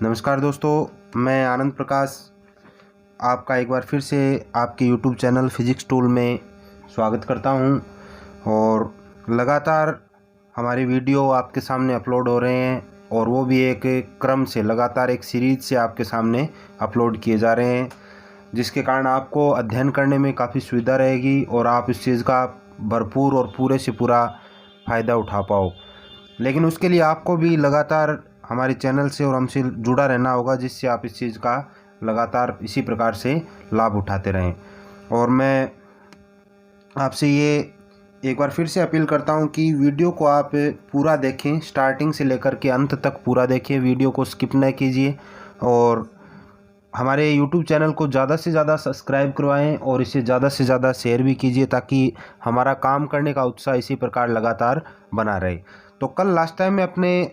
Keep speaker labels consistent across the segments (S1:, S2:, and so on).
S1: नमस्कार दोस्तों, मैं आनंद प्रकाश आपका एक बार फिर से आपके YouTube चैनल फिजिक्स टूल में स्वागत करता हूं। और लगातार हमारी वीडियो आपके सामने अपलोड हो रहे हैं और वो भी एक क्रम से लगातार एक सीरीज़ से आपके सामने अपलोड किए जा रहे हैं, जिसके कारण आपको अध्ययन करने में काफ़ी सुविधा रहेगी और आप इस चीज़ का भरपूर और पूरे से पूरा फ़ायदा उठा पाओ। लेकिन उसके लिए आपको भी लगातार हमारे चैनल से और हमसे जुड़ा रहना होगा, जिससे आप इस चीज़ का लगातार इसी प्रकार से लाभ उठाते रहें। और मैं आपसे ये एक बार फिर से अपील करता हूँ कि वीडियो को आप पूरा देखें, स्टार्टिंग से लेकर के अंत तक पूरा देखें, वीडियो को स्किप न कीजिए और हमारे YouTube चैनल को ज़्यादा से ज़्यादा सब्सक्राइब करवाएं और इसे ज़्यादा से ज़्यादा शेयर भी कीजिए, ताकि हमारा काम करने का उत्साह इसी प्रकार लगातार बना रहे। तो कल लास्ट टाइम में अपने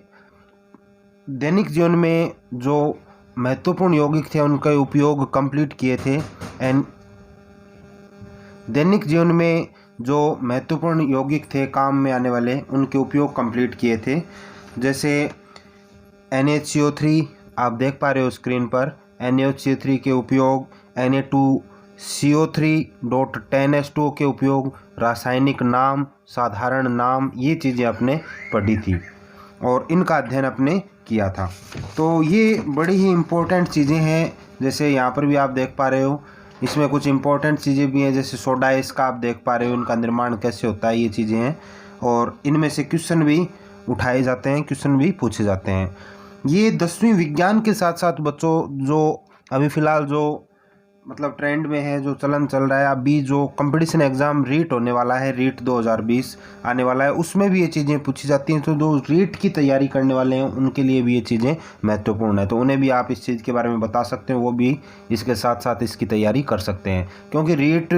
S1: दैनिक जीवन में जो महत्वपूर्ण यौगिक थे उनका उपयोग कंप्लीट किए थे। एंड दैनिक जीवन में जो महत्वपूर्ण यौगिक थे काम में आने वाले, उनके उपयोग कंप्लीट किए थे। जैसे NaCO3 आप देख पा रहे हो स्क्रीन पर। NaCO3 के उपयोग, Na2CO3.10H2O के उपयोग, रासायनिक नाम, साधारण नाम, ये चीज़ें आपने पढ़ी थी और इनका अध्ययन आपने किया था। तो ये बड़ी ही इम्पोर्टेंट चीज़ें हैं। जैसे यहाँ पर भी आप देख पा रहे हो, इसमें कुछ इम्पोर्टेंट चीज़ें भी हैं, जैसे सोडा इसका आप देख पा रहे हो, इनका निर्माण कैसे होता है, ये चीज़ें हैं। और इनमें से क्वेश्चन भी उठाए जाते हैं, क्वेश्चन भी पूछे जाते हैं। ये 10वीं विज्ञान के साथ साथ बच्चों, जो अभी फ़िलहाल जो मतलब ट्रेंड में है, जो चलन चल रहा है, अभी जो कंपटीशन एग्ज़ाम रीट होने वाला है, रीट 2020 आने वाला है, उसमें भी ये चीज़ें पूछी जाती हैं। तो जो रीट की तैयारी करने वाले हैं उनके लिए भी ये चीज़ें महत्वपूर्ण है, तो उन्हें भी आप इस चीज़ के बारे में बता सकते हैं, वो भी इसके साथ साथ इसकी तैयारी कर सकते हैं। क्योंकि रीट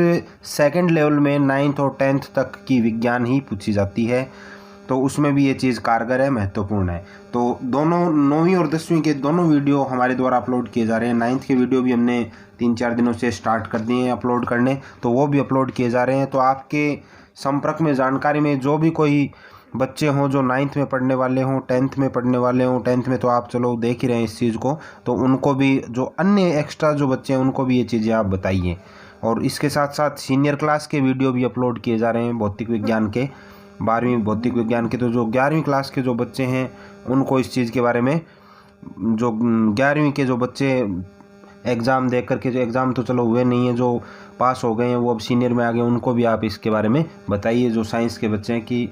S1: सेकेंड लेवल में 9th और 10th तक की विज्ञान ही पूछी जाती है, तो उसमें भी ये चीज़ कारगर है, महत्वपूर्ण है। तो दोनों 9वीं और 10वीं के दोनों वीडियो हमारे द्वारा अपलोड किए जा रहे हैं। 9th के वीडियो भी हमने 3-4 दिनों से स्टार्ट कर दिए हैं अपलोड करने, तो वो भी अपलोड किए जा रहे हैं। तो आपके संपर्क में, जानकारी में जो भी कोई बच्चे हों जो 9th में पढ़ने वाले हों, 10th में पढ़ने वाले हों, 10th में तो आप चलो देख ही रहे हैं इस चीज़ को, तो उनको भी, जो अन्य एक्स्ट्रा जो बच्चे हैं उनको भी ये चीज़ें आप बताइए। और इसके साथ साथ सीनियर क्लास के वीडियो भी अपलोड किए जा रहे हैं भौतिक विज्ञान के, 12वीं भौतिक विज्ञान के। तो जो 11वीं क्लास के जो बच्चे हैं उनको इस चीज़ के बारे में, जो 11वीं के जो बच्चे एग्ज़ाम दे करके, जो एग्ज़ाम तो चलो हुए नहीं हैं, जो पास हो गए हैं वो अब सीनियर में आ गए, उनको भी आप इसके बारे में बताइए, जो साइंस के बच्चे हैं, कि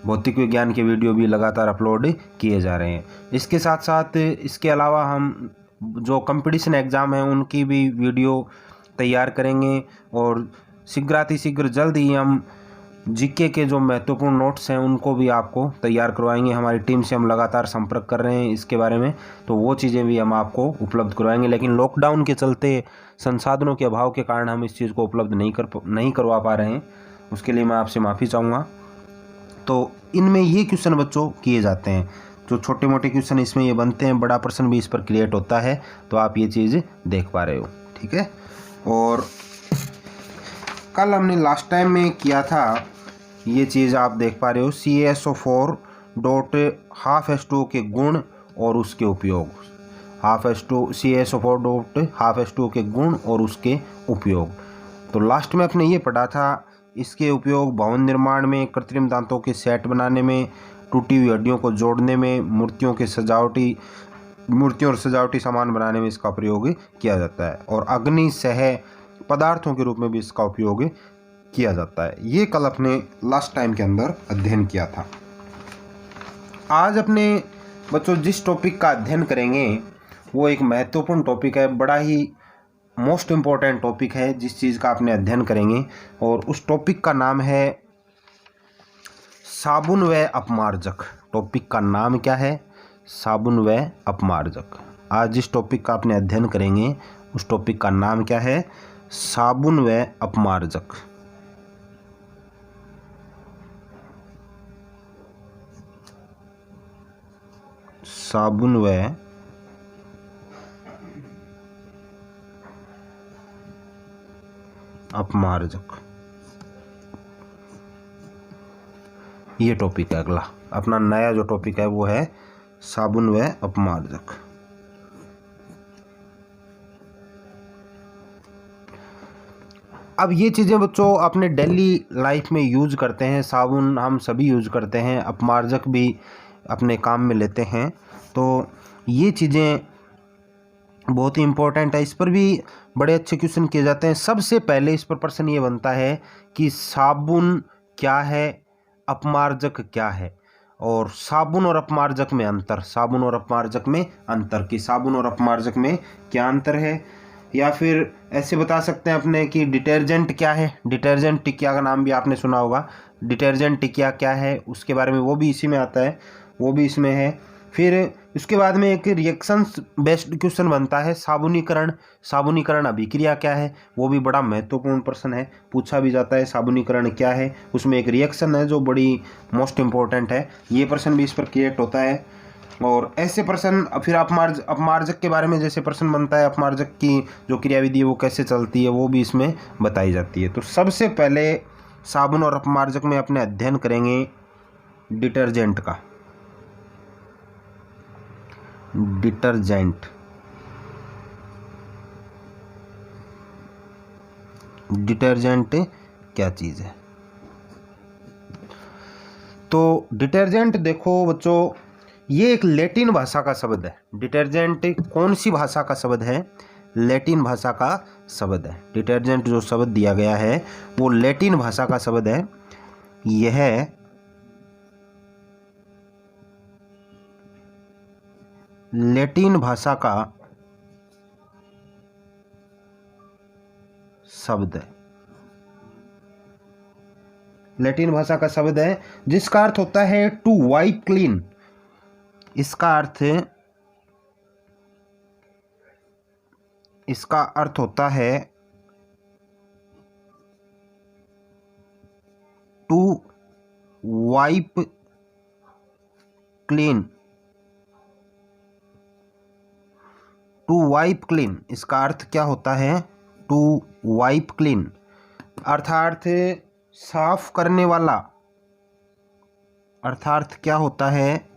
S1: भौतिक विज्ञान के वीडियो भी लगातार अपलोड किए जा रहे हैं। इसके साथ साथ इसके अलावा हम जो कंपटीशन एग्ज़ाम हैं उनकी भी वीडियो तैयार करेंगे और शीघ्र जल्द ही हम जीके के जो महत्वपूर्ण नोट्स हैं उनको भी आपको तैयार करवाएंगे। हमारी टीम से हम लगातार संपर्क कर रहे हैं इसके बारे में, तो वो चीज़ें भी हम आपको उपलब्ध करवाएंगे। लेकिन लॉकडाउन के चलते संसाधनों के अभाव के कारण हम इस चीज़ को उपलब्ध नहीं करवा पा रहे हैं, उसके लिए मैं आपसे माफ़ी चाहूँगा। तो इनमें ये क्वेश्चन बच्चों किए जाते हैं, जो छोटे मोटे क्वेश्चन इसमें ये बनते हैं, बड़ा प्रश्न भी इस पर क्रिएट होता है, तो आप ये चीज़ देख पा रहे हो, ठीक है। और कल हमने लास्ट टाइम में किया था, ये चीज़ आप देख पा रहे हो, CaSO4.12H2O के गुण और उसके उपयोग। CaSO4.12H2O के गुण और उसके उपयोग। तो लास्ट में अपने ये पढ़ा था, इसके उपयोग भवन निर्माण में, कृत्रिम दांतों के सेट बनाने में, टूटी हुई हड्डियों को जोड़ने में, मूर्तियों और सजावटी सामान बनाने में इसका प्रयोग किया जाता है, और अग्नि सह पदार्थों के रूप में भी इसका उपयोग किया जाता है। ये कल अपने लास्ट टाइम के अंदर अध्ययन किया था। आज अपने बच्चों जिस टॉपिक का अध्ययन करेंगे वो एक महत्वपूर्ण टॉपिक है, बड़ा ही मोस्ट इम्पोर्टेंट टॉपिक है जिस चीज़ का आपने अध्ययन करेंगे, और उस टॉपिक का नाम है साबुन व अपमार्जक। टॉपिक का नाम क्या है? साबुन व अपमार्जक। आज जिस टॉपिक का आपने अध्ययन करेंगे उस टॉपिक का नाम क्या है? साबुन व अपमार्जक। साबुन व अपमार्जक, ये टॉपिक है। अगला अपना नया जो टॉपिक है वो है साबुन व अपमार्जक। अब ये चीज़ें बच्चों अपने डेली लाइफ में यूज़ करते हैं, साबुन हम सभी यूज़ करते हैं, अपमार्जक भी अपने काम में लेते हैं। तो ये चीज़ें बहुत ही इम्पोर्टेंट है, इस पर भी बड़े अच्छे क्वेश्चन किए जाते हैं। सबसे पहले इस पर प्रश्न ये बनता है कि साबुन क्या है, अपमार्जक क्या है, और साबुन और अपमार्जक में अंतर, साबुन और अपमार्जक में अंतर, कि साबुन और अपमार्जक में क्या अंतर है। या फिर ऐसे बता सकते हैं अपने कि डिटर्जेंट क्या है, डिटर्जेंट टिकिया का नाम भी आपने सुना होगा, डिटर्जेंट टिकिया क्या है उसके बारे में वो भी इसी में आता है, वो भी इसमें है। फिर उसके बाद में एक रिएक्शंस बेस्ड क्वेश्चन बनता है, साबुनीकरण, साबुनीकरण अभिक्रिया क्या है, वो भी बड़ा महत्वपूर्ण प्रश्न है, पूछा भी जाता है साबुनीकरण क्या है, उसमें एक रिएक्शन है जो बड़ी मोस्ट इम्पोर्टेंट है, ये प्रश्न भी इस पर क्रिएट होता है। और ऐसे प्रश्न फिर अपमार्जक के बारे में जैसे प्रश्न बनता है, अपमार्जक की जो क्रियाविधि है वो कैसे चलती है वो भी इसमें बताई जाती है। तो सबसे पहले साबुन और अपमार्जक में अपने अध्ययन करेंगे डिटर्जेंट का। डिटर्जेंट, डिटर्जेंट क्या चीज़ है। तो डिटर्जेंट देखो बच्चों, ये एक लैटिन भाषा का शब्द है। डिटर्जेंट कौन सी भाषा का शब्द है, लैटिन भाषा का शब्द है। डिटर्जेंट जो शब्द दिया गया है वो लैटिन भाषा का शब्द है। यह लैटिन भाषा का शब्द है, लैटिन भाषा का शब्द है जिसका अर्थ होता है टू वाइप क्लीन। इसका अर्थ होता है to wipe clean, to wipe clean. इसका अर्थ क्या होता है, टू वाइप क्लीन अर्थात साफ करने वाला, अर्थात क्या होता है,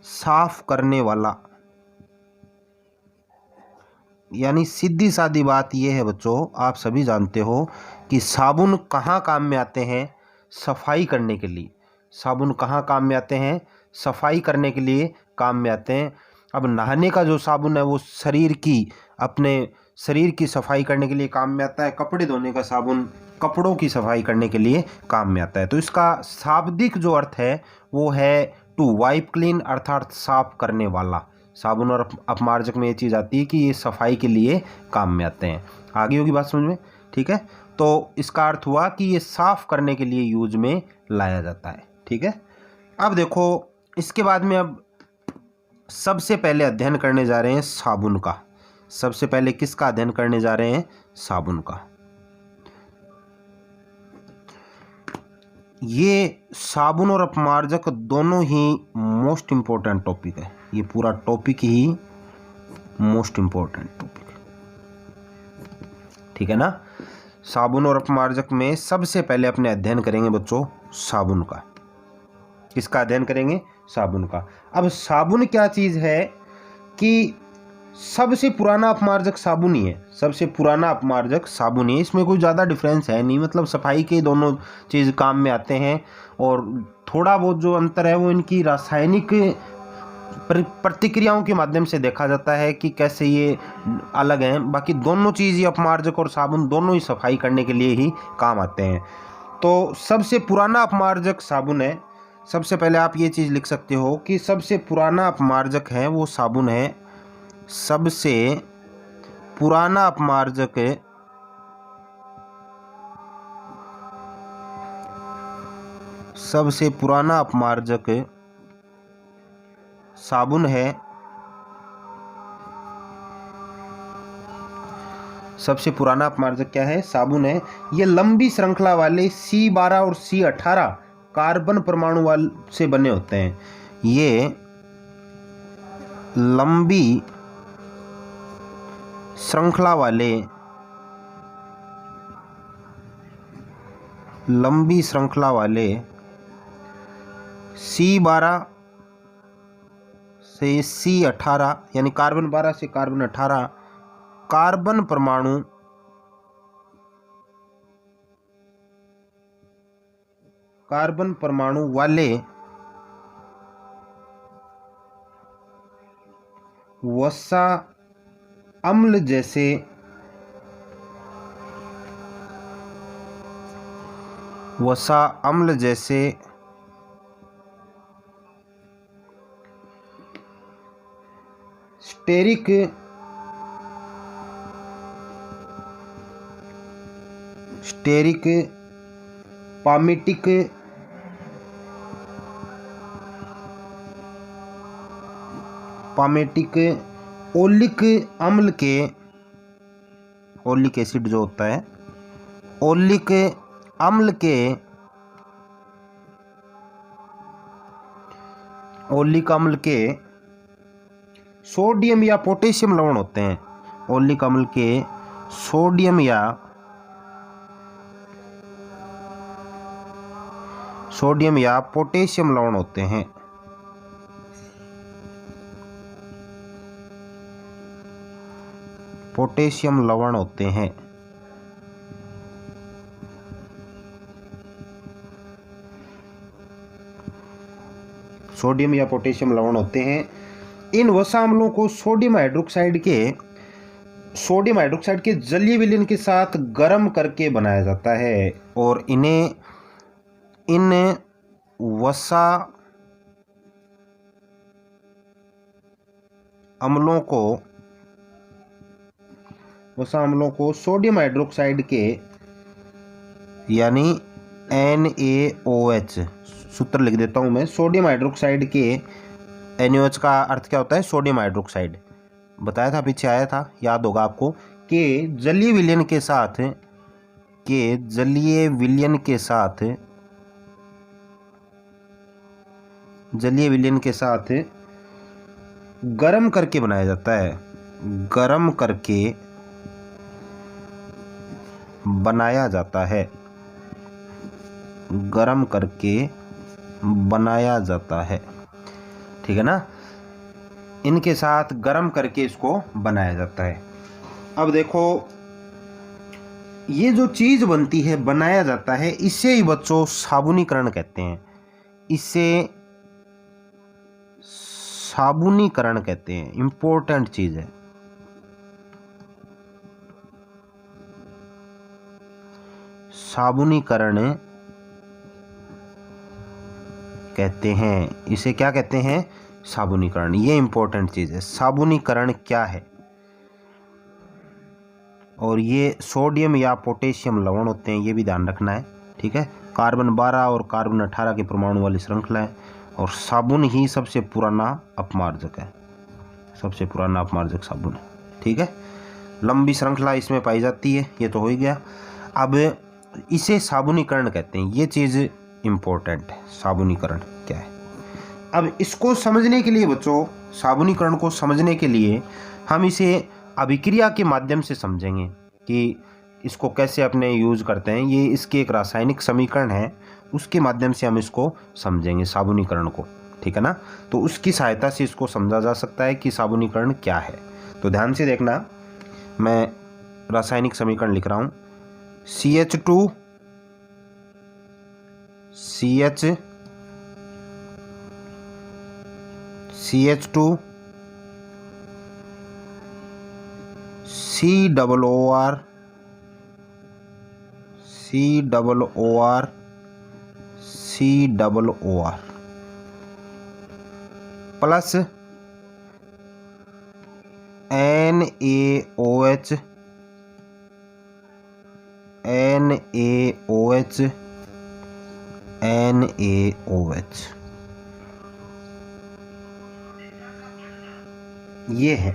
S1: साफ करने वाला। यानी सीधी सादी बात यह है बच्चों, आप सभी जानते हो कि साबुन कहाँ काम में आते हैं, सफाई करने के लिए। साबुन कहाँ काम में आते हैं, सफाई करने के लिए काम में आते हैं। अब नहाने का जो साबुन है वो शरीर की, अपने शरीर की सफाई करने के लिए काम में आता है। कपड़े धोने का साबुन कपड़ों की सफाई करने के लिए काम में आता है। तो इसका शाब्दिक जो अर्थ है वो है टू वाइप क्लीन, अर्थात साफ करने वाला। साबुन और अपमार्जक में ये चीज़ आती है कि ये सफाई के लिए काम में आते हैं। आगे होगी बात समझ में, ठीक है। तो इसका अर्थ हुआ कि ये साफ करने के लिए यूज में लाया जाता है, ठीक है। अब देखो इसके बाद में अब सबसे पहले अध्ययन करने जा रहे हैं साबुन का। सबसे पहले किसका अध्ययन करने जा रहे हैं, साबुन का। ये साबुन और अपमार्जक दोनों ही मोस्ट इम्पोर्टेंट टॉपिक है, ये पूरा टॉपिक ही मोस्ट इम्पोर्टेंट टॉपिक है, ठीक है ना। साबुन और अपमार्जक में सबसे पहले अपने अध्ययन करेंगे बच्चों साबुन का। किसका अध्ययन करेंगे, साबुन का। अब साबुन क्या चीज़ है कि सबसे पुराना अपमार्जक साबुन ही है, सबसे पुराना अपमार्जक साबुन ही है। इसमें कोई ज़्यादा डिफरेंस है नहीं, मतलब सफाई के दोनों चीज़ काम में आते हैं। और थोड़ा बहुत जो अंतर है वो इनकी रासायनिक प्रतिक्रियाओं के माध्यम से देखा जाता है कि कैसे ये अलग हैं। बाकी दोनों चीज़ ही, अपमार्जक और साबुन दोनों ही सफाई करने के लिए ही काम आते हैं। तो सबसे पुराना अपमार्जक साबुन है। सबसे पहले आप ये चीज़ लिख सकते हो कि सबसे पुराना अपमार्जक है वो साबुन है। सबसे पुराना अपमार्जक है सबसे पुराना अपमार्जक साबुन है। सबसे पुराना अपमार्जक क्या है, साबुन है। ये लंबी श्रृंखला वाले C12 और C18 कार्बन परमाणु वाले से बने होते हैं। ये लंबी श्रृंखला वाले C12 से C18 यानी कार्बन 12 से कार्बन 18 कार्बन परमाणु वाले वसा अम्ल जैसे स्टेरिक पामिटिक ओलिक अम्ल के, ओलिक एसिड जो होता है, ओलिक अम्ल के सोडियम या पोटेशियम लवण होते हैं। ओलिक अम्ल के सोडियम या पोटेशियम लवण होते हैं। पोटेशियम लवण होते हैं। सोडियम या पोटेशियम लवण होते हैं। इन वसा अम्लों को सोडियम हाइड्रोक्साइड के जलीय विलयन के साथ गर्म करके बनाया जाता है और इन वसा अम्लों को सोडियम हाइड्रोक्साइड के यानी NaOH, सूत्र लिख देता हूं मैं, सोडियम हाइड्रोक्साइड के, NaOH का अर्थ क्या होता है? सोडियम हाइड्रोक्साइड, बताया था, पीछे आया था, याद होगा आपको, के जलीय विलयन के साथ गर्म करके बनाया जाता है। गर्म करके बनाया जाता है, ठीक है ना। इनके साथ गर्म करके इसको बनाया जाता है। अब देखो, ये जो चीज बनती है, बनाया जाता है, इसे ही बच्चों साबुनीकरण कहते हैं। इसे साबुनीकरण कहते हैं। इंपॉर्टेंट चीज है। साबुनीकरण कहते हैं। इसे क्या कहते हैं? साबुनीकरण। ये इंपॉर्टेंट चीज है। साबुनीकरण क्या है? और ये सोडियम या पोटेशियम लवण होते हैं, ये भी ध्यान रखना है, ठीक है। कार्बन 12 और कार्बन 18 के परमाणु वाली श्रृंखला है और साबुन ही सबसे पुराना अपमार्जक है। सबसे पुराना अपमार्जक साबुन है, ठीक है। लंबी श्रृंखला इसमें पाई जाती है, ये तो हो ही गया। अब इसे साबुनीकरण कहते हैं। ये चीज़ इम्पोर्टेंट है, साबुनीकरण क्या है। अब इसको समझने के लिए बच्चों, साबुनीकरण को समझने के लिए हम इसे अभिक्रिया के माध्यम से समझेंगे कि इसको कैसे अपने यूज़ करते हैं। ये इसके एक रासायनिक समीकरण है, उसके माध्यम से हम इसको समझेंगे साबुनीकरण को, ठीक है ना। तो उसकी सहायता से इसको समझा जा सकता है कि साबुनीकरण क्या है। तो ध्यान से देखना, मैं रासायनिक समीकरण लिख रहा हूँ। CH2 COOR प्लस NaOH ये है,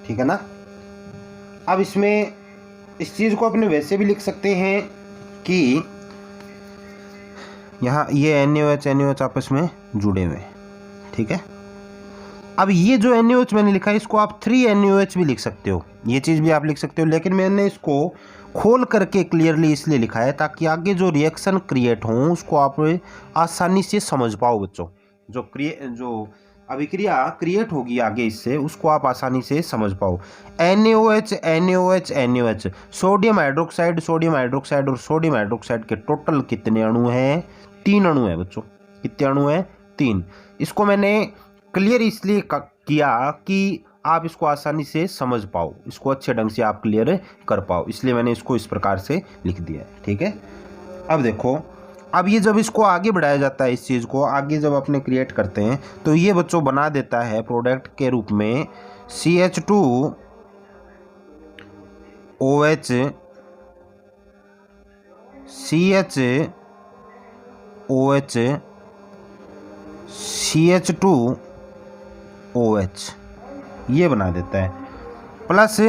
S1: ठीक है ना। अब इसमें इस चीज को अपने वैसे भी लिख सकते हैं कि यहाँ ये NaOH आपस में जुड़े हुए हैं, ठीक है। अब ये जो NaOH मैंने लिखा है, इसको आप 3NaOH भी लिख सकते हो, ये चीज़ भी आप लिख सकते हो, लेकिन मैंने इसको खोल करके क्लियरली इसलिए लिखा है ताकि आगे जो रिएक्शन क्रिएट हो उसको आप आसानी से समझ पाओ बच्चों। जो अभिक्रिया क्रिएट होगी आगे इससे, उसको आप आसानी से समझ पाओ। NaOH NaOH NaOH, sodium hydroxide और सोडियम हाइड्रोक्साइड के टोटल कितने अणु हैं? 3 अणु हैं बच्चों। कितने अणु हैं? 3। इसको मैंने क्लियर इसलिए किया कि आप इसको आसानी से समझ पाओ, इसको अच्छे ढंग से आप क्लियर कर पाओ, इसलिए मैंने इसको इस प्रकार से लिख दिया है। ठीक है, अब देखो, अब ये जब इसको आगे बढ़ाया जाता है, इस चीज़ को आगे जब अपने क्रिएट करते हैं तो ये बच्चों बना देता है प्रोडक्ट के रूप में CH2OH CH2OH ये बना देता है, plus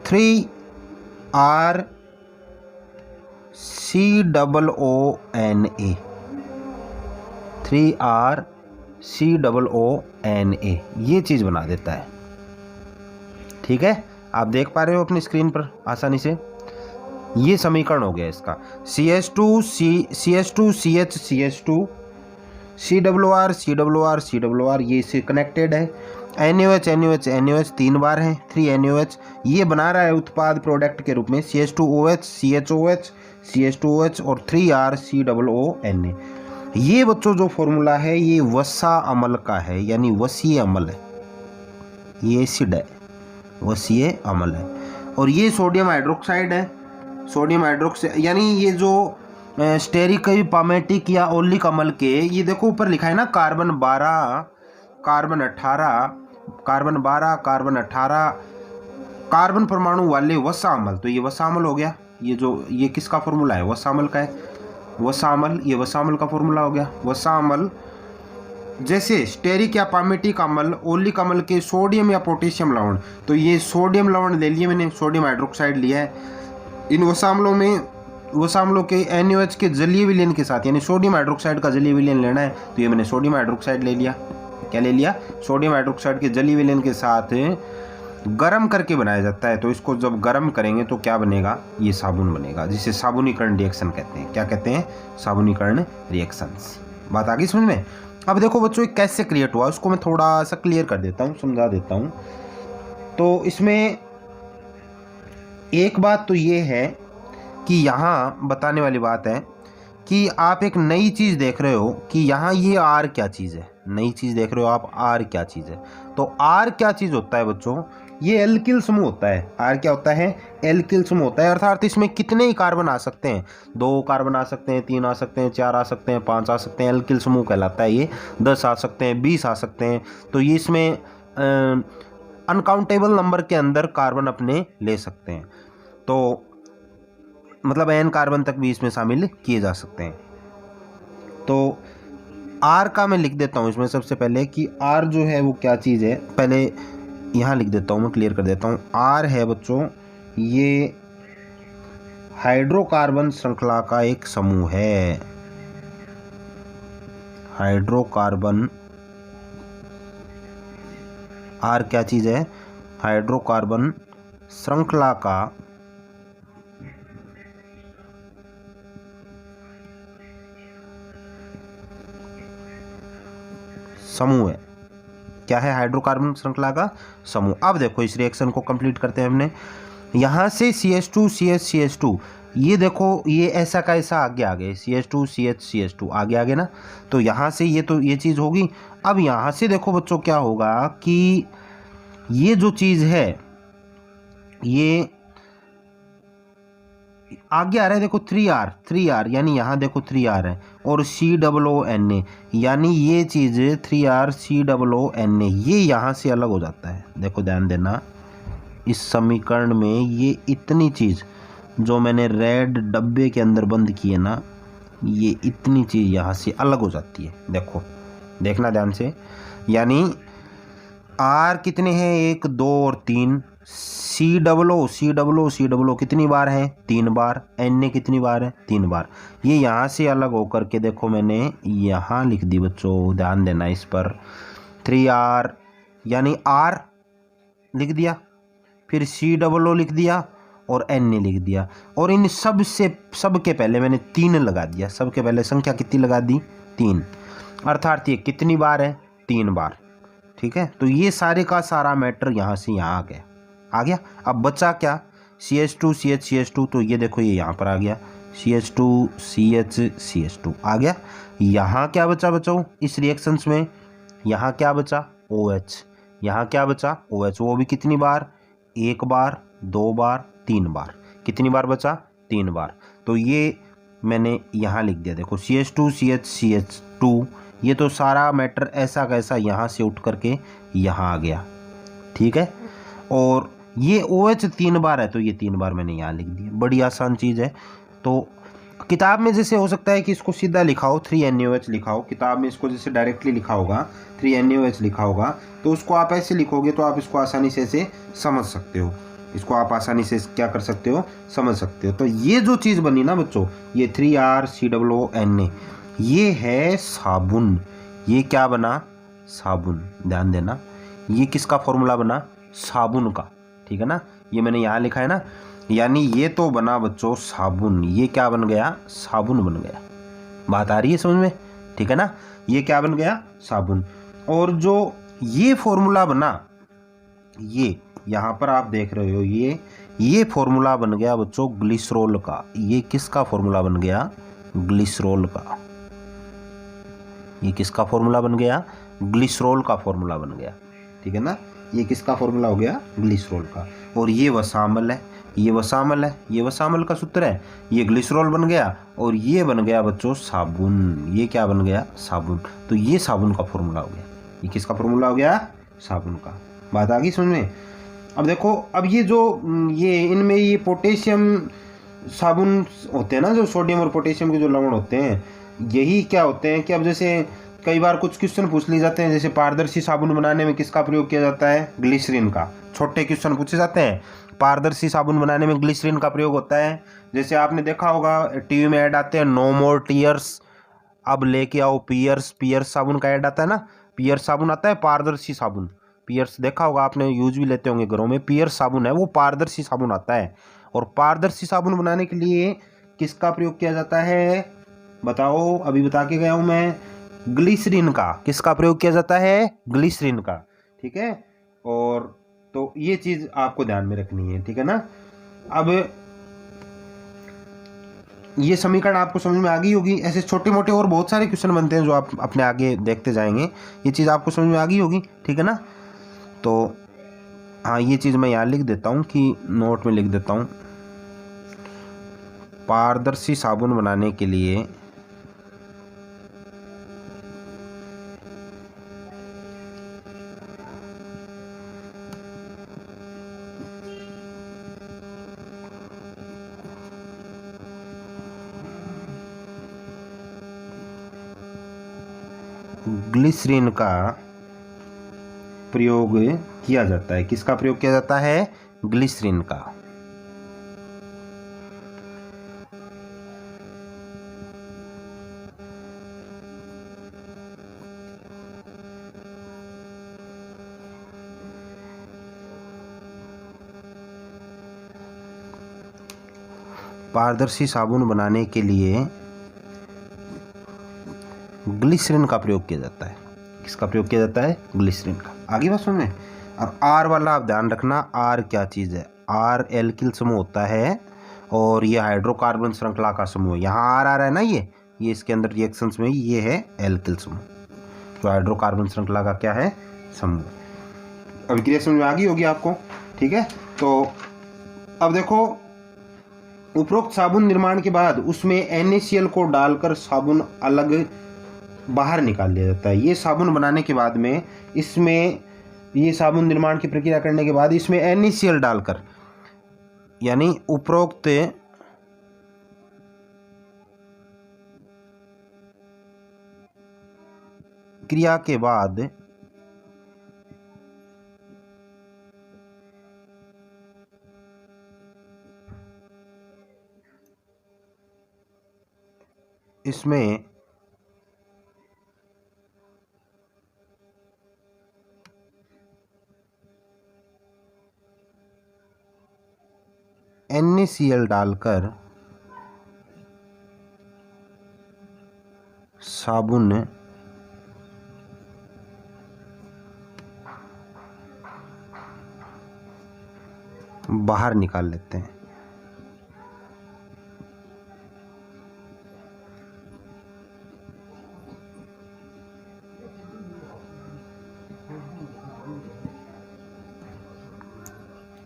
S1: 3R COONA, 3R COONA ये चीज़ बना देता है। ठीक है, आप देख पा रहे हो अपनी स्क्रीन पर आसानी से। ये समीकरण हो गया इसका। CH2 CH CH2 COOR ये इससे कनेक्टेड है। NaOH 3 बार है, 3 NaOH ये बना रहा है उत्पाद प्रोडक्ट के रूप में CH2OH CH2OH और 3R COONA। ये बच्चों जो फॉर्मूला है ये वसा अम्ल का है, यानी वसीय अम्ल है, ये एसिड है, वसीय अम्ल है। और ये सोडियम हाइड्रोक्साइड है, सोडियम हाइड्रोक्साइड यानी ये जो स्टेरिक पामेटिक या ओलिक अम्ल के, ये देखो ऊपर लिखा है ना कार्बन 12 कार्बन 18 कार्बन परमाणु वाले वसा अम्ल, तो ये वसा अम्ल हो गया। ये किसका फॉर्मूला है? वसा अम्ल का है। वसा अम्ल, ये वसा अम्ल का फॉर्मूला हो गया। वसा अम्ल जैसे स्टेरिक या पामेटिक अम्ल, ओलिक अम्ल के सोडियम या पोटेशियम लवण, तो ये सोडियम लवण ले लिए मैंने, सोडियम हाइड्रोक्साइड लिया है। इन वसा अम्लों के NaOH के जलीय विलयन के साथ, यानी सोडियम हाइड्रोक्साइड का जलीय विलयन लेना है, तो ये मैंने सोडियम हाइड्रोक्साइड ले लिया। क्या ले लिया? सोडियम हाइड्रोक्साइड के जलीय विलयन के साथ गर्म करके बनाया जाता है। तो इसको जब गर्म करेंगे तो क्या बनेगा? ये साबुन बनेगा, जिसे साबुनीकरण रिएक्शन कहते हैं। क्या कहते हैं? साबुनीकरण रिएक्शंस। बात आ गई समझ में? अब देखो बच्चों ये कैसे क्रिएट हुआ उसको मैं थोड़ा सा क्लियर कर देता हूँ, समझा देता हूँ। तो इसमें एक बात तो ये है कि यहाँ बताने वाली बात है कि आप एक नई चीज़ देख रहे हो कि यहाँ ये R क्या चीज़ है। नई चीज़ देख रहे हो आप, R क्या चीज़ है। तो R क्या चीज़ होता है बच्चों? ये एल्किल समूह होता है। R क्या होता है? एल्किल समूह होता है। अर्थात इसमें कितने ही कार्बन आ सकते हैं? 2 कार्बन आ सकते हैं, 3 आ सकते हैं, 4 आ सकते हैं, 5 आ सकते हैं। एल्किल समूह कहलाता है ये। 10 आ सकते हैं, 20 आ सकते हैं। तो ये इसमें अनकाउंटेबल नंबर के अंदर कार्बन अपने ले सकते हैं। तो मतलब n कार्बन तक भी इसमें शामिल किए जा सकते हैं। तो R का मैं लिख देता हूँ इसमें सबसे पहले कि R जो है वो क्या चीज़ है। पहले यहाँ लिख देता हूँ, मैं क्लियर कर देता हूँ। R है बच्चों ये हाइड्रोकार्बन श्रृंखला का एक समूह है। हाइड्रोकार्बन, R क्या चीज़ है? हाइड्रोकार्बन श्रृंखला का समूह है। क्या है? हाइड्रोकार्बन श्रृंखला का समूह। अब देखो इस रिएक्शन को कंप्लीट करते हैं हमने। यहाँ से CH2 CH2 ये देखो ये ऐसा का ऐसा आगे आ गए, CH2 CH2 आगे ना। तो यहाँ से ये चीज़ होगी। अब यहाँ से देखो बच्चों क्या होगा कि ये जो चीज़ है ये आगे आ रहा है। देखो 3R यानी यहाँ देखो 3R है और COONA यानी ये चीज़ 3R COONA ये यहाँ से अलग हो जाता है। देखो ध्यान देना इस समीकरण में ये इतनी चीज़ जो मैंने रेड डब्बे के अंदर बंद की है ना, ये इतनी चीज़ यहाँ से अलग हो जाती है। देखो देखना ध्यान से, यानी R कितने हैं? 1 2 और 3। COO कितनी बार है? 3 बार। Na कितनी बार है? 3 बार। ये यहाँ से अलग होकर के देखो मैंने यहाँ लिख दी बच्चों, ध्यान देना इस पर। 3R यानी R लिख दिया, फिर COO लिख दिया और Na लिख दिया। और इन सबके पहले मैंने 3 लगा दिया। सबके पहले संख्या कितनी लगा दी? 3। अर्थात ये कितनी बार है, 3 बार। ठीक है, तो ये सारे का सारा मैटर यहाँ से यहाँ आ गया, आ गया। अब बचा क्या, CH2 CH CH2, तो ये देखो ये यहाँ पर आ गया CH2 CH CH2 आ गया। यहाँ क्या बचा बच्चों इस रिएक्शंस में, यहाँ क्या बचा OH, यहाँ क्या बचा OH, वो भी कितनी बार, 1 बार 2 बार 3 बार, कितनी बार बचा, 3 बार। तो ये मैंने यहाँ लिख दिया, देखो CH2 CH CH2, ये तो सारा मैटर ऐसा कैसा यहाँ से उठ करके यहाँ आ गया। ठीक है, और ये OH 3 बार है, तो ये 3 बार मैंने यहाँ लिख दिया, बड़ी आसान चीज़ है। तो किताब में जैसे हो सकता है कि इसको सीधा लिखाओ 3NaOH लिखा हो, किताब में इसको जैसे डायरेक्टली लिखा होगा 3NaOH लिखा होगा, तो उसको आप ऐसे लिखोगे तो आप इसको आसानी से ऐसे समझ सकते हो, इसको आप आसानी से क्या कर सकते हो, समझ सकते हो। तो ये जो चीज़ बनी ना बच्चों, ये 3RCOONA, ये है साबुन। ये क्या बना, साबुन, ध्यान देना, ये किसका फॉर्मूला बना, साबुन का। ठीक है ना, ये मैंने यहाँ लिखा है ना, यानी ये तो बना बच्चों साबुन, ये क्या बन गया, साबुन बन गया। बात आ रही है समझ में, ठीक है ना, ये क्या बन गया, साबुन। और जो ये फॉर्मूला बना, ये यहाँ पर आप देख रहे हो, ये फॉर्मूला बन गया बच्चों ग्लिसरॉल का। ये किसका फॉर्मूला बन गया, ग्लिसरॉल का। ये किसका फॉर्मूला बन गया, ग्लिसरॉल का फॉर्मूला बन गया। ठीक है ना, ये किसका फॉर्मूला हो गया, ग्लिसरॉल का। और ये वसामल है, ये वसामल है, ये वसामल का सूत्र है, ये ग्लिसरॉल बन गया, और ये बन गया बच्चों साबुन। ये क्या बन गया, साबुन। तो ये साबुन का फॉर्मूला हो गया। ये किसका फॉर्मूला हो गया, साबुन का। बात आ गई समझ में। अब देखो, अब ये जो ये इनमें ये पोटेशियम साबुन होते हैं ना, जो सोडियम और पोटेशियम के जो लवण होते हैं, यही क्या होते हैं कि अब जैसे कई बार कुछ क्वेश्चन पूछ लिए जाते हैं, जैसे पारदर्शी साबुन बनाने में किसका प्रयोग किया जाता है, ग्लिसरीन का। छोटे क्वेश्चन पूछे जाते हैं, पारदर्शी साबुन बनाने में ग्लिसरीन का प्रयोग होता है। जैसे आपने देखा होगा टीवी में ऐड आते हैं, नो मोर टीयर्स, अब लेके आओ पियर्स, पियर्स साबुन का ऐड आता है ना, पियर्स साबुन आता है पारदर्शी साबुन। पियर्स देखा होगा आपने, यूज भी लेते होंगे घरों में। पियर्स साबुन है वो पारदर्शी साबुन आता है। और पारदर्शी साबुन बनाने के लिए किसका प्रयोग किया जाता है, बताओ, अभी बता के गया हूं मैं, ग्लिसरीन का। किसका प्रयोग किया जाता है, ग्लिसरीन का। ठीक है, और तो ये चीज आपको ध्यान में रखनी है। ठीक है ना, अब ये समीकरण आपको समझ में आ गई होगी। ऐसे छोटे मोटे और बहुत सारे क्वेश्चन बनते हैं जो आप अपने आगे देखते जाएंगे, ये चीज़ आपको समझ में आ गई होगी। ठीक है ना, तो हाँ, ये चीज़ मैं यहाँ लिख देता हूँ कि नोट में लिख देता हूँ, पारदर्शी साबुन बनाने के लिए ग्लिसरीन का प्रयोग किया जाता है। किसका प्रयोग किया जाता है, ग्लिसरीन का। पारदर्शी साबुन बनाने के लिए ग्लिसरीन का प्रयोग किया जाता है। किसका प्रयोग किया जाता है, ग्लिसरीन का। आगे बात सुनने। और आर वाला आप ध्यान रखना, आर क्या चीज़ है, आर एल्किल समूह होता है, और ये हाइड्रोकार्बन श्रृंखला का समूह है। यहाँ आर आ रहा है ना, ये इसके अंदर रिएक्शंस में ये है एल्किल समूह, जो हाइड्रोकार्बन श्रृंखला का क्या है, समूह। अभिक्रिया समझ में आ गई होगी आपको। ठीक है, तो अब देखो, उपरोक्त साबुन निर्माण के बाद उसमें NaCl को डालकर साबुन अलग बाहर निकाल लिया जाता है। ये साबुन बनाने के बाद में इसमें, ये साबुन निर्माण की प्रक्रिया करने के बाद इसमें NaCl डालकर, यानी उपरोक्त क्रिया के बाद इसमें NaCl डालकर साबुन बाहर निकाल लेते हैं।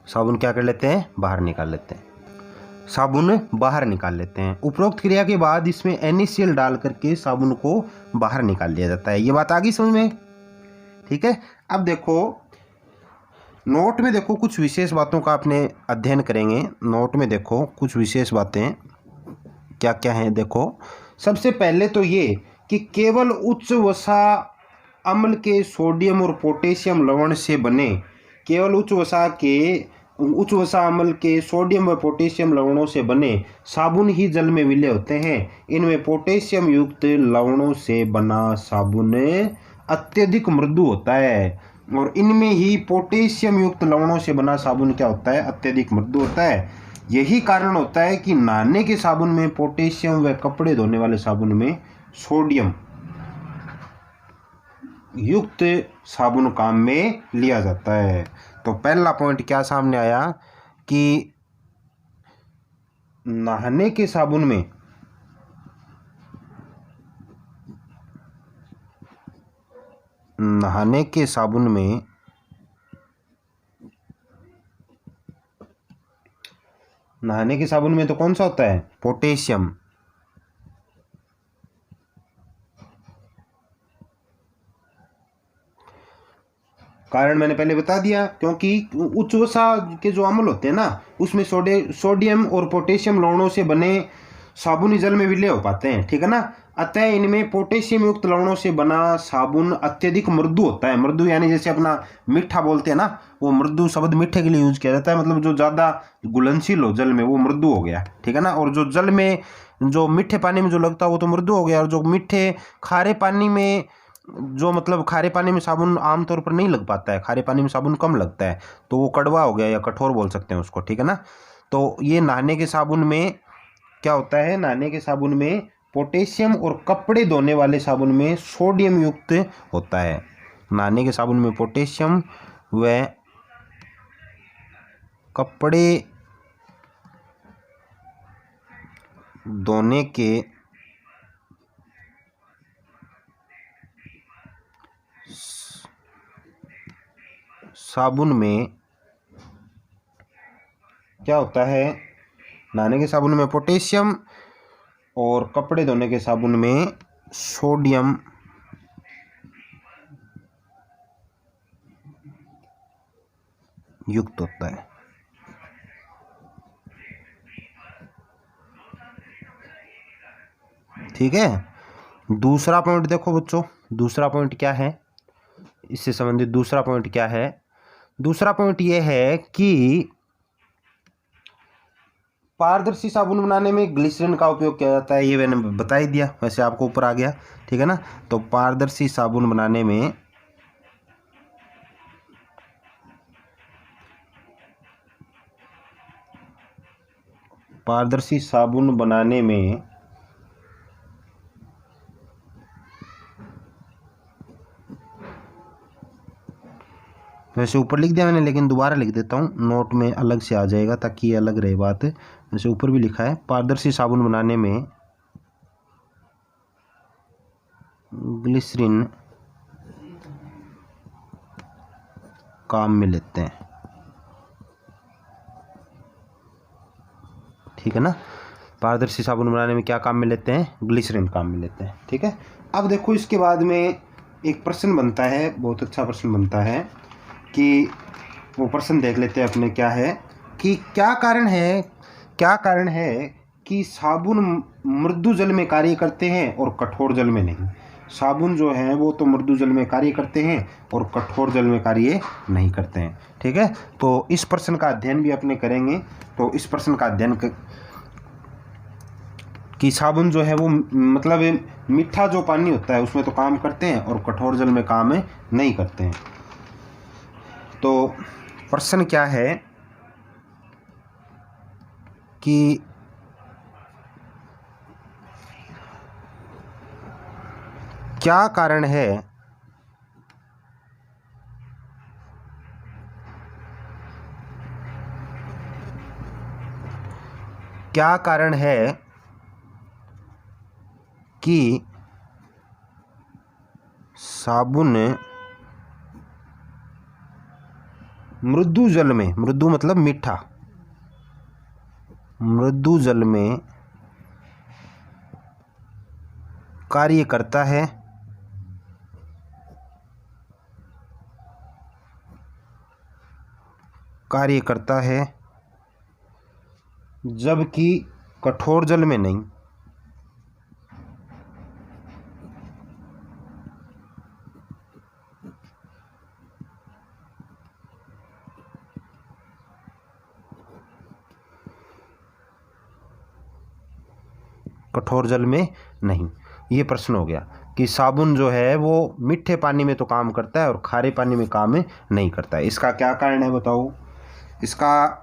S1: साबुन क्या कर लेते हैं, बाहर निकाल लेते हैं। साबुन बाहर निकाल लेते हैं। उपरोक्त क्रिया के बाद इसमें NaCl डाल करके साबुन को बाहर निकाल लिया जाता है। ये बात आ गई समझ में? ठीक है। अब देखो नोट में, देखो कुछ विशेष बातों का अपने अध्ययन करेंगे। नोट में देखो कुछ विशेष बातें क्या क्या हैं। देखो सबसे पहले तो ये कि केवल उच्च वसा अम्ल के सोडियम और पोटेशियम लवण से बने, केवल उच्च वसा अम्ल के सोडियम व पोटेशियम लवणों से बने साबुन ही जल में विलय होते हैं। इनमें पोटेशियम युक्त लवणों से बना साबुन अत्यधिक मृदु होता है, और इनमें ही पोटेशियम युक्त लवणों से बना साबुन क्या होता है, अत्यधिक मृदु होता है। यही कारण होता है कि नहाने के साबुन में पोटेशियम व कपड़े धोने वाले साबुन में सोडियम युक्त साबुन काम में लिया जाता है। तो पहला पॉइंट क्या सामने आया कि नहाने के साबुन में तो कौन सा होता है, पोटेशियम। कारण मैंने पहले बता दिया, क्योंकि उच्च वसा के जो अम्ल होते हैं ना, उसमें सोडियम और पोटेशियम लवणों से बने साबुन जल में विलय हो पाते हैं। ठीक है ना। अतः इनमें पोटेशियम युक्त लवणों से बना साबुन अत्यधिक मृदु होता है। मृदु यानी जैसे अपना मीठा बोलते हैं ना, वो मृदु शब्द मीठे के लिए यूज किया जाता है। मतलब जो ज़्यादा घुलनशील हो जल में, वो मृदु हो गया। ठीक है ना। और जो जल में, जो मीठे पानी में जो लगता है वो तो मृदु हो गया। और जो मीठे खारे पानी में, जो मतलब खारे पानी में साबुन आमतौर पर नहीं लग पाता है, खारे पानी में साबुन कम लगता है, तो वो कड़वा हो गया या कठोर बोल सकते हैं उसको। ठीक है ना। तो ये नहाने के साबुन में क्या होता है, नहाने के साबुन में पोटेशियम और कपड़े धोने वाले साबुन में सोडियम युक्त होता है। नहाने के साबुन में पोटेशियम व कपड़े धोने के साबुन में क्या होता है, नहाने के साबुन में पोटेशियम और कपड़े धोने के साबुन में सोडियम युक्त होता है। ठीक है। दूसरा पॉइंट देखो बच्चों, दूसरा पॉइंट क्या है, इससे संबंधित दूसरा पॉइंट क्या है। दूसरा पॉइंट यह है कि पारदर्शी साबुन बनाने में ग्लिसरीन का उपयोग किया जाता है। ये मैंने बता ही दिया, वैसे आपको ऊपर आ गया। ठीक है ना। तो पारदर्शी साबुन बनाने में वैसे ऊपर लिख दिया मैंने, लेकिन दोबारा लिख देता हूँ, नोट में अलग से आ जाएगा ताकि ये अलग रहे बात। वैसे ऊपर भी लिखा है, पारदर्शी साबुन बनाने में ग्लिसरीन काम में लेते हैं। ठीक है ना। पारदर्शी साबुन बनाने में क्या काम में लेते हैं, ग्लिसरीन काम में लेते हैं। ठीक है। अब देखो इसके बाद में एक प्रश्न बनता है, बहुत अच्छा प्रश्न बनता है, कि वो प्रश्न देख लेते हैं अपने। क्या है कि क्या कारण है कि साबुन मृदु जल में कार्य करते हैं और कठोर जल में नहीं। साबुन जो है वो तो मृदु जल में कार्य करते हैं और कठोर जल में कार्य नहीं करते हैं। ठीक है। तो इस प्रश्न का अध्ययन भी अपने करेंगे। तो इस प्रश्न का अध्ययन कि साबुन जो है वो मतलब मीठा जो पानी होता है उसमें तो काम करते हैं और कठोर जल में काम नहीं करते हैं। तो प्रश्न क्या है कि क्या कारण है क्या कारण है कि साबुन मृदु जल में, मृदु मतलब मीठा, मृदु जल में कार्य करता है जबकि कठोर जल में नहीं? कठोर जल में नहीं। ये प्रश्न हो गया कि साबुन जो है वो मीठे पानी में तो काम करता है और खारे पानी में काम नहीं करता है। इसका क्या कारण है बताओ? इसका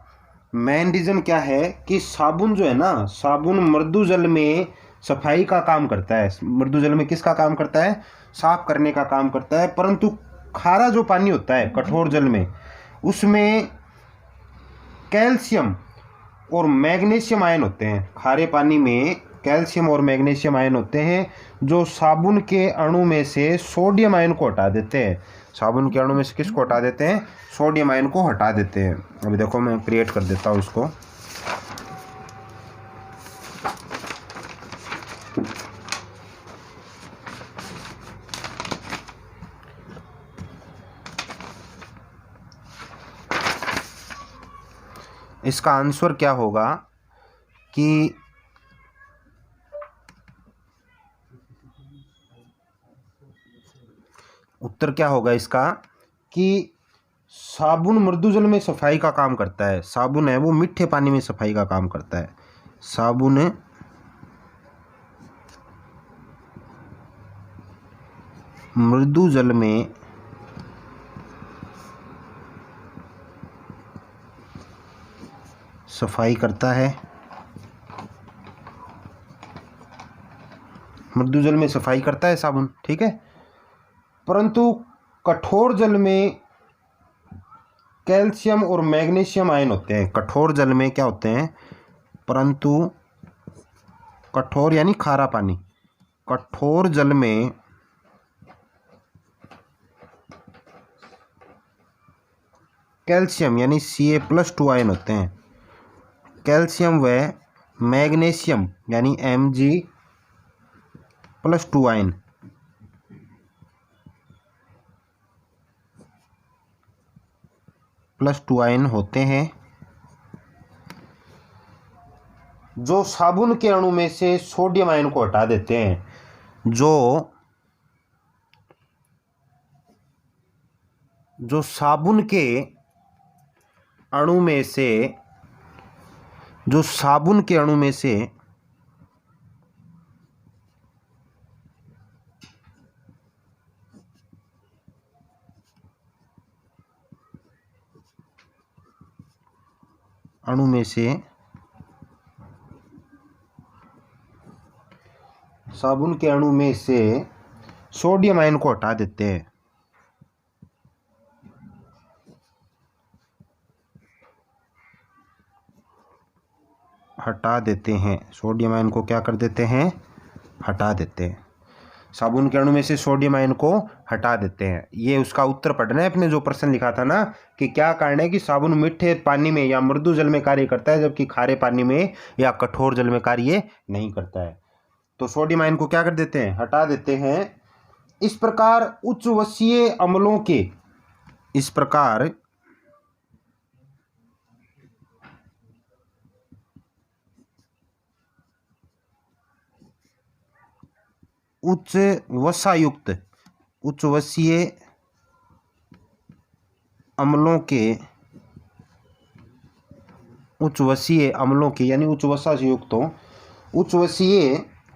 S1: मेन रीज़न क्या है कि साबुन जो है ना, साबुन मृदु जल में सफाई का काम करता है। मृदु जल में किसका काम करता है? साफ करने का काम करता है। परंतु खारा जो पानी होता है कठोर जल में, उसमें कैल्शियम और मैग्नीशियम आयन होते हैं। खारे पानी में कैल्शियम और मैग्नीशियम आयन होते हैं जो साबुन के अणु में से सोडियम आयन को हटा देते हैं। साबुन के अणु में से किसको हटा देते हैं? सोडियम आयन को हटा देते हैं। अभी देखो मैं क्रिएट कर देता हूँ इसको। इसका आंसर क्या होगा कि उत्तर क्या होगा इसका कि साबुन मृदु जल में सफाई का काम करता है। साबुन है वो मीठे पानी में सफाई का काम करता है। साबुन मृदु जल में सफाई करता है, मृदु जल में सफाई करता है साबुन, ठीक है। परंतु कठोर जल में कैल्शियम और मैग्नीशियम आयन होते हैं। कठोर जल में क्या होते हैं? परंतु कठोर यानी खारा पानी, कठोर जल में कैल्शियम यानी Ca+2 आयन होते हैं। कैल्शियम व मैग्नीशियम यानी Mg+2 आयन +2 आयन होते हैं जो साबुन के अणु में से सोडियम आयन को हटा देते हैं। जो साबुन के अणु में से साबुन के अणु में से सोडियम आयन को हटा देते हैं। सोडियम आयन को क्या कर देते हैं? हटा देते हैं। साबुन के अणु में से सोडियम आयन को हटा देते हैं। ये उसका उत्तर पढ़ना है अपने, जो प्रश्न लिखा था ना कि क्या कारण है कि साबुन मीठे पानी में या मृदु जल में कार्य करता है जबकि खारे पानी में या कठोर जल में कार्य नहीं करता है। तो सोडियम आयन को क्या कर देते हैं? हटा देते हैं। इस प्रकार उच्च वसीय अम्लों उच्च वसीय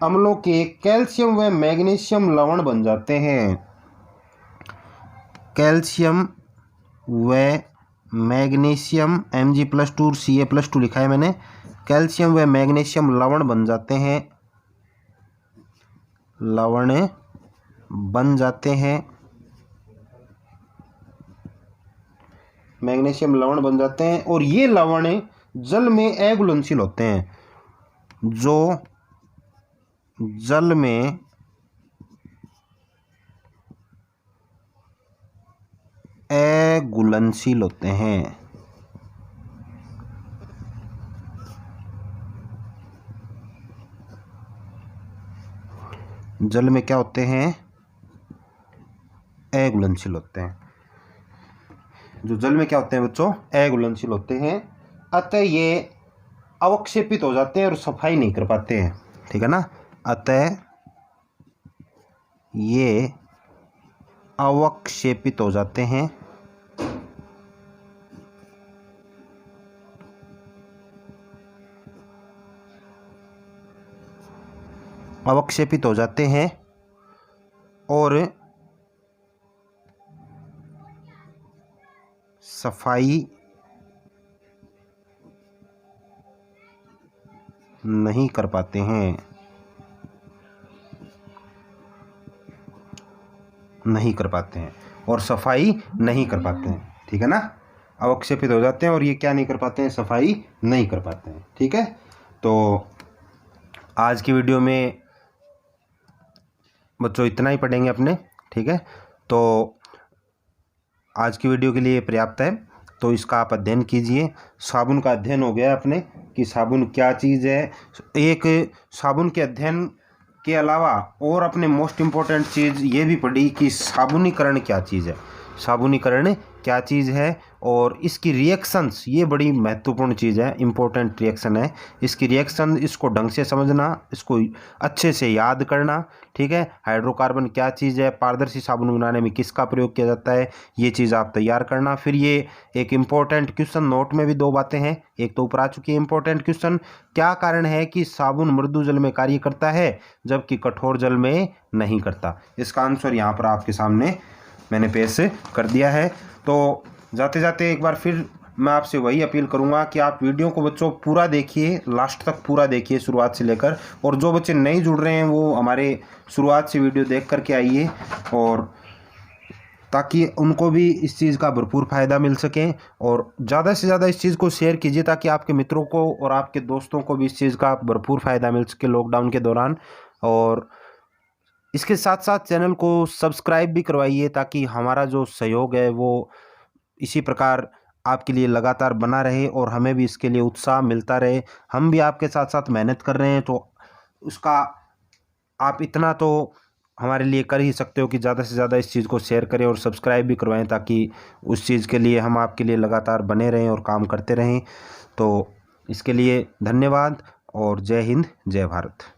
S1: अम्लों के कैल्शियम व मैग्नीशियम लवण बन जाते हैं। कैल्शियम व मैग्नीशियम Mg+2 Ca+2 लिखा है मैंने। कैल्शियम व मैग्नीशियम लवण बन जाते हैं। मैग्नीशियम लवण बन जाते हैं और ये लवण जल में अघुलनशील होते हैं। जो जल में अघुलनशील होते हैं। जल में क्या होते हैं? अघुलनशील होते हैं। जो जल में क्या होते हैं बच्चों? अघुलनशील होते हैं। अतः ये अवक्षेपित हो जाते हैं और सफाई नहीं कर पाते हैं, ठीक है ना। अतः ये अवक्षेपित हो जाते हैं अवक्षेपित हो जाते हैं और सफाई नहीं कर पाते हैं, नहीं कर पाते हैं और सफाई नहीं कर पाते हैं, ठीक है ना। अवक्षेपित हो जाते हैं और ये क्या नहीं कर पाते हैं? सफाई नहीं कर पाते हैं, ठीक है। तो आज की वीडियो में बच्चों इतना ही पढ़ेंगे अपने, ठीक है। तो आज की वीडियो के लिए पर्याप्त है, तो इसका आप अध्ययन कीजिए। साबुन का अध्ययन हो गया अपने कि साबुन क्या चीज़ है। एक साबुन के अध्ययन के अलावा और अपने मोस्ट इम्पोर्टेंट चीज़ ये भी पढ़ी कि साबुनीकरण क्या चीज़ है, साबुनीकरण क्या चीज़ है और इसकी रिएक्शंस, ये बड़ी महत्वपूर्ण चीज़ है, इम्पोर्टेंट रिएक्शन है। इसकी रिएक्शन, इसको ढंग से समझना, इसको अच्छे से याद करना, ठीक है। हाइड्रोकार्बन क्या चीज़ है, पारदर्शी साबुन बनाने में किसका प्रयोग किया जाता है, ये चीज़ आप तैयार करना। फिर ये एक इम्पोर्टेंट क्वेश्चन, नोट में भी 2 बातें हैं। एक तो ऊपर आ चुकी है इम्पोर्टेंट क्वेश्चन, क्या कारण है कि साबुन मृदु जल में कार्य करता है जबकि कठोर जल में नहीं करता। इसका आंसर यहाँ पर आपके सामने मैंने पेश कर दिया है। तो जाते जाते एक बार फिर मैं आपसे वही अपील करूंगा कि आप वीडियो को बच्चों पूरा देखिए, लास्ट तक पूरा देखिए शुरुआत से लेकर। और जो बच्चे नहीं जुड़ रहे हैं वो हमारे शुरुआत से वीडियो देख करके आइए, और ताकि उनको भी इस चीज़ का भरपूर फ़ायदा मिल सके। और ज़्यादा से ज़्यादा इस चीज़ को शेयर कीजिए ताकि आपके मित्रों को और आपके दोस्तों को भी इस चीज़ का भरपूर फ़ायदा मिल सके लॉकडाउन के दौरान। और इसके साथ साथ चैनल को सब्सक्राइब भी करवाइए ताकि हमारा जो सहयोग है वो इसी प्रकार आपके लिए लगातार बना रहे और हमें भी इसके लिए उत्साह मिलता रहे। हम भी आपके साथ साथ मेहनत कर रहे हैं, तो उसका आप इतना तो हमारे लिए कर ही सकते हो कि ज़्यादा से ज़्यादा इस चीज़ को शेयर करें और सब्सक्राइब भी करवाएं ताकि उस चीज़ के लिए हम आपके लिए लगातार बने रहें और काम करते रहें। तो इसके लिए धन्यवाद और जय हिंद, जय भारत।